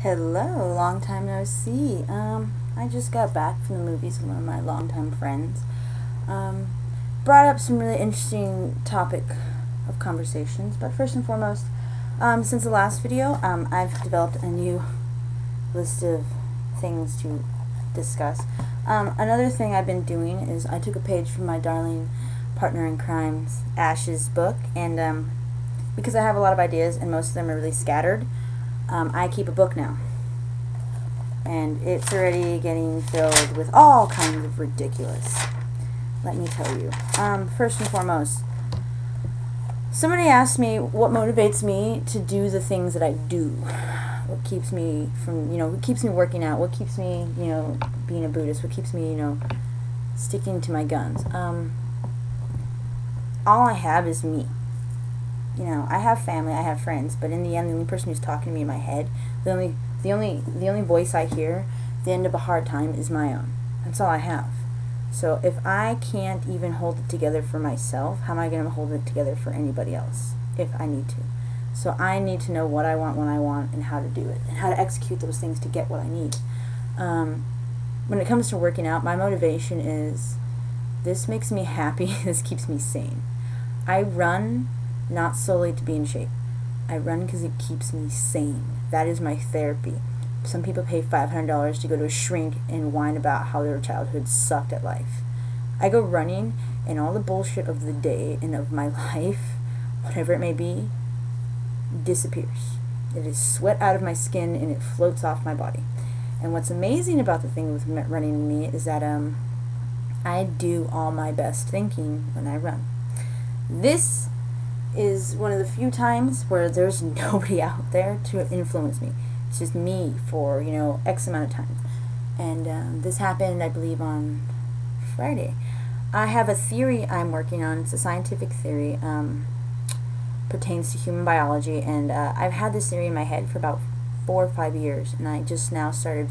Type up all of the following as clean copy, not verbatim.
Hello, long time no see. I just got back from the movies with one of my longtime friends. Brought up some really interesting topic of conversations, but first and foremost, since the last video, I've developed a new list of things to discuss. Another thing I've been doing is I took a page from my darling partner in crimes, Ash's book, and because I have a lot of ideas and most of them are really scattered, I keep a book now, and it's already getting filled with all kinds of ridiculous, let me tell you. First and foremost, somebody asked me what motivates me to do the things that I do. What keeps me from, what keeps me working out, what keeps me, being a Buddhist, what keeps me, sticking to my guns. All I have is me. I have family, I have friends, but in the end, the only person who's talking to me in my head, the only voice I hear at the end of a hard time is my own. That's all I have. So if I can't even hold it together for myself, how am I going to hold it together for anybody else if I need to? So I need to know what I want, when I want, and how to do it, and how to execute those things to get what I need. When it comes to working out, my motivation is, this makes me happy, this keeps me sane. I run not solely to be in shape. I run because it keeps me sane. That is my therapy. Some people pay $500 to go to a shrink and whine about how their childhood sucked at life. I go running, and all the bullshit of the day and of my life, whatever it may be, disappears. It is sweat out of my skin and it floats off my body. And what's amazing about the thing with running in me is that I do all my best thinking when I run. This is one of the few times where there's nobody out there to influence me. It's just me for, X amount of time. And this happened, I believe, on Friday. I have a theory I'm working on. It's a scientific theory. Pertains to human biology. And I've had this theory in my head for about 4 or 5 years. And I just now started,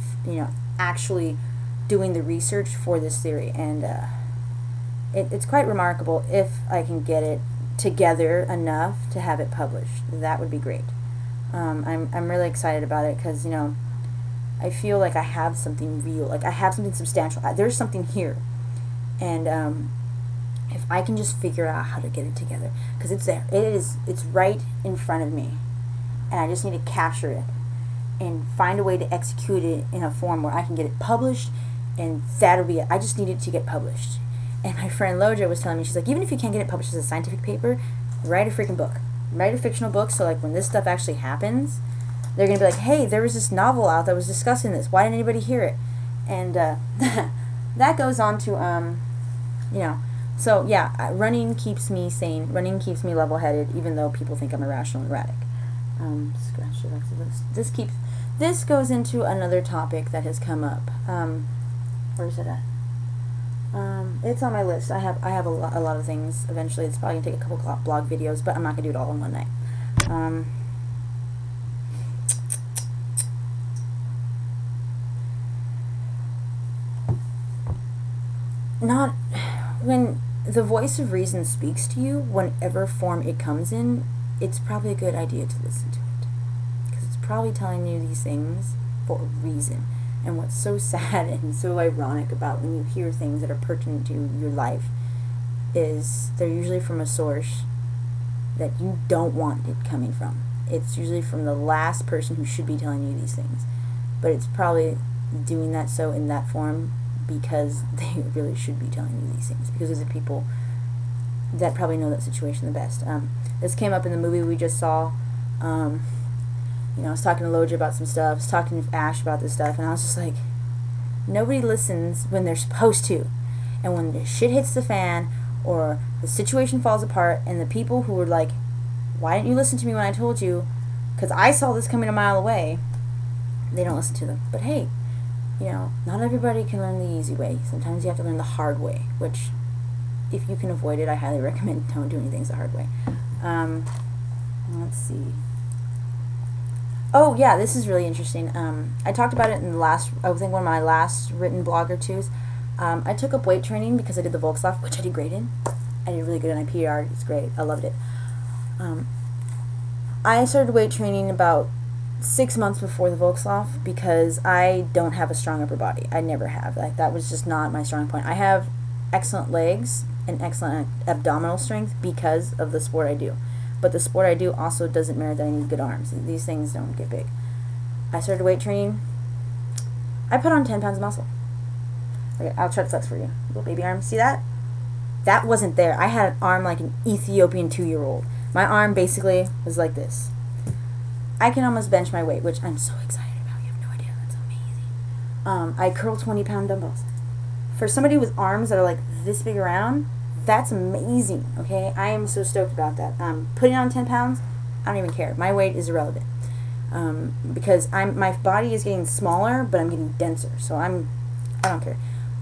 actually doing the research for this theory. And it's quite remarkable if I can get it together enough to have it published. That would be great. I'm really excited about it because, I feel like I have something real, like I have something substantial. There's something here. And if I can just figure out how to get it together, because it's there. It's right in front of me. And I just need to capture it and find a way to execute it in a form where I can get it published, and that'll be it. I just need it to get published. And my friend Loja was telling me, she's like, even if you can't get it published as a scientific paper, write a freaking book. Write a fictional book, so like when this stuff actually happens, they're going to be like, hey, there was this novel out that was discussing this. Why didn't anybody hear it? And that goes on to, so yeah, running keeps me sane. Running keeps me level-headed, even though people think I'm irrational and erratic. Scratch the rest of this. This goes into another topic that has come up. Where is it at? It's on my list. I have a lot of things. Eventually, it's probably gonna take a couple blog videos, but I'm not gonna do it all in one night. Not when the voice of reason speaks to you, whatever form it comes in, it's probably a good idea to listen to it, because it's probably telling you these things for a reason. And what's so sad and so ironic about when you hear things that are pertinent to your life is they're usually from a source that you don't want it coming from. It's usually from the last person who should be telling you these things. But it's probably doing that so in that form because they really should be telling you these things, because those are people that probably know that situation the best. This came up in the movie we just saw. I was talking to Loja about some stuff, I was talking to Ash about this stuff, and I was just like, nobody listens when they're supposed to. And when the shit hits the fan, or the situation falls apart, and the people who were like, why didn't you listen to me when I told you, because I saw this coming a mile away, they don't listen to them. But hey, not everybody can learn the easy way. Sometimes you have to learn the hard way, which, if you can avoid it, I highly recommend don't do anything the hard way. Let's see. Oh, yeah, this is really interesting. I talked about it in the last, I think one of my last written blog or twos. I took up weight training because I did the Volkslauf, which I did great in. I did really good in IPR. It's great. I loved it. I started weight training about 6 months before the Volkslauf because I don't have a strong upper body. I never have. Like, that was just not my strong point. I have excellent legs and excellent abdominal strength because of the sport I do. But the sport I do also doesn't merit that I need good arms. These things don't get big. I started weight training. I put on 10 pounds of muscle. Okay, I'll try to flex for you. Little baby arm. See that? That wasn't there. I had an arm like an Ethiopian 2-year-old. My arm basically was like this. I can almost bench my weight, which I'm so excited about. You have no idea. That's amazing. I curl 20-pound dumbbells. For somebody with arms that are like this big around, that's amazing, okay? I am so stoked about that. Putting on 10 pounds, I don't even care. My weight is irrelevant. Because my body is getting smaller, but I'm getting denser. So I don't care.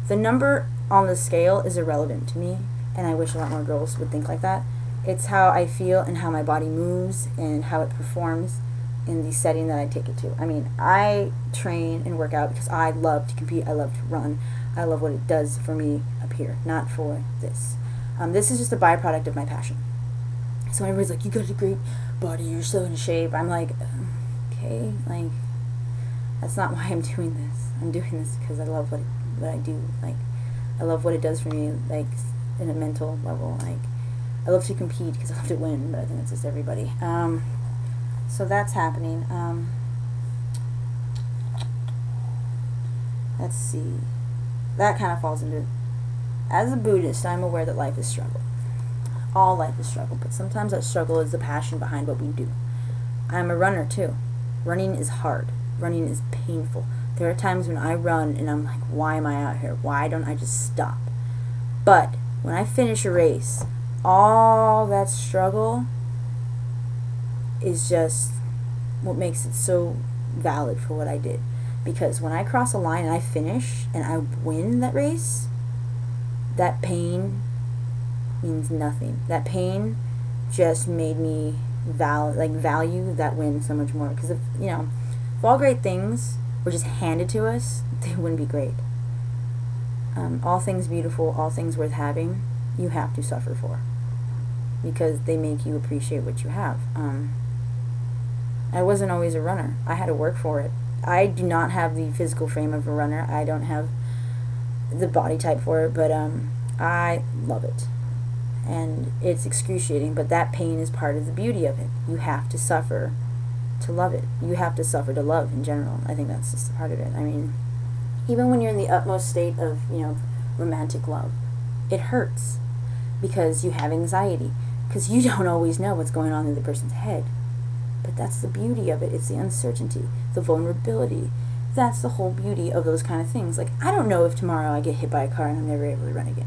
The number on the scale is irrelevant to me, and I wish a lot more girls would think like that. It's how I feel and how my body moves and how it performs in the setting that I take it to. I mean, I train and work out because I love to compete. I love to run. I love what it does for me up here, not for this. This is just a byproduct of my passion. So everybody's like, you got a great body, you're so in shape. I'm like, okay, like, that's not why I'm doing this. I'm doing this because I love what I do. Like, I love what it does for me, like, in a mental level. Like, I love to compete because I love to win, but I think it's just everybody. So that's happening. Let's see. That kind of falls into, as a Buddhist, I'm aware that life is struggle. All life is struggle, but sometimes that struggle is the passion behind what we do. I'm a runner too. Running is hard. Running is painful. There are times when I run and I'm like, why am I out here? Why don't I just stop? But when I finish a race, all that struggle is just what makes it so valid for what I did. Because when I cross a line and I finish and I win that race, that pain means nothing. That pain just made me value that win so much more. Because if all great things were just handed to us, they wouldn't be great. All things beautiful, all things worth having, you have to suffer for, because they make you appreciate what you have. I wasn't always a runner. I had to work for it. I do not have the physical frame of a runner. I don't have the body type for it, but I love it. And it's excruciating, but that pain is part of the beauty of it. You have to suffer to love it. You have to suffer to love in general. I think that's just part of it. I mean, even when you're in the utmost state of, romantic love, it hurts because you have anxiety, because you don't always know what's going on in the person's head. But that's the beauty of it. It's the uncertainty, the vulnerability. That's the whole beauty of those kind of things. Like, I don't know if tomorrow I get hit by a car and I'm never able to run again.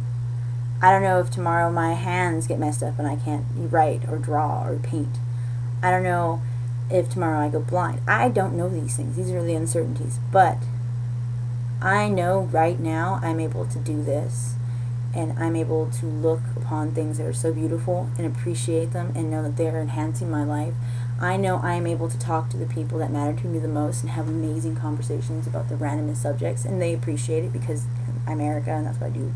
I don't know if tomorrow my hands get messed up and I can't write or draw or paint. I don't know if tomorrow I go blind. I don't know these things. These are the uncertainties. But I know right now I'm able to do this, and I'm able to look upon things that are so beautiful and appreciate them and know that they are enhancing my life. I know I'm able to talk to the people that matter to me the most and have amazing conversations about the randomest subjects, and they appreciate it because I'm Erica and that's what I do.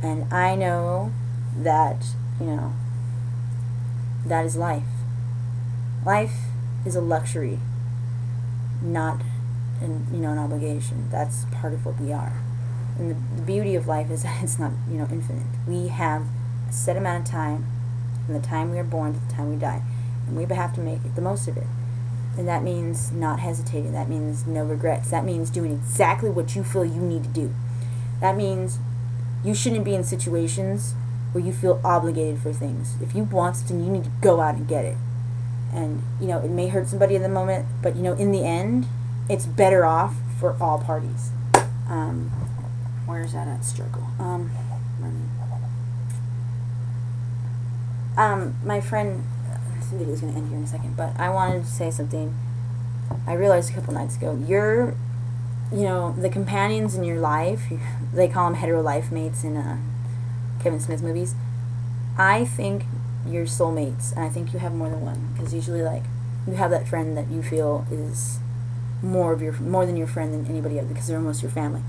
And I know that, that is life. Life is a luxury, not an obligation. That's part of what we are. And the beauty of life is that it's not, infinite. We have a set amount of time from the time we are born to the time we die. And we have to make the most of it. And that means not hesitating. That means no regrets. That means doing exactly what you feel you need to do. That means you shouldn't be in situations where you feel obligated for things. If you want something, you need to go out and get it. And, it may hurt somebody in the moment, but, in the end, it's better off for all parties. Where's that at? Struggle. My friend, this video is going to end here in a second, but I wanted to say something. I realized a couple nights ago, the companions in your life, they call them hetero life mates in Kevin Smith movies. I think you're soulmates, and I think you have more than one, because usually, you have that friend that you feel is more than your friend than anybody else, because they're almost your family.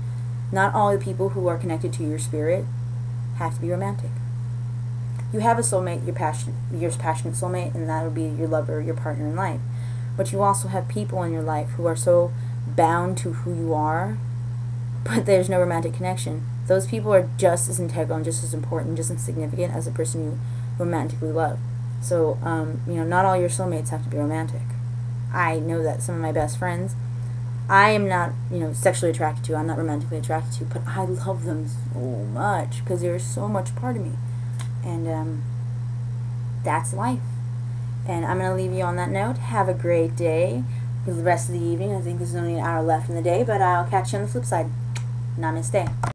Not all the people who are connected to your spirit have to be romantic. You have a soulmate, your passionate soulmate, and that'll be your lover, your partner in life. but you also have people in your life who are so bound to who you are, but there's no romantic connection. Those people are just as integral and just as important, just as significant as the person you romantically love. So, not all your soulmates have to be romantic. I know that some of my best friends, I am not, sexually attracted to, I'm not romantically attracted to, but I love them so much because they're so much part of me. And that's life. And I'm going to leave you on that note. Have a great day for the rest of the evening. I think there's only an hour left in the day, but I'll catch you on the flip side. Namaste.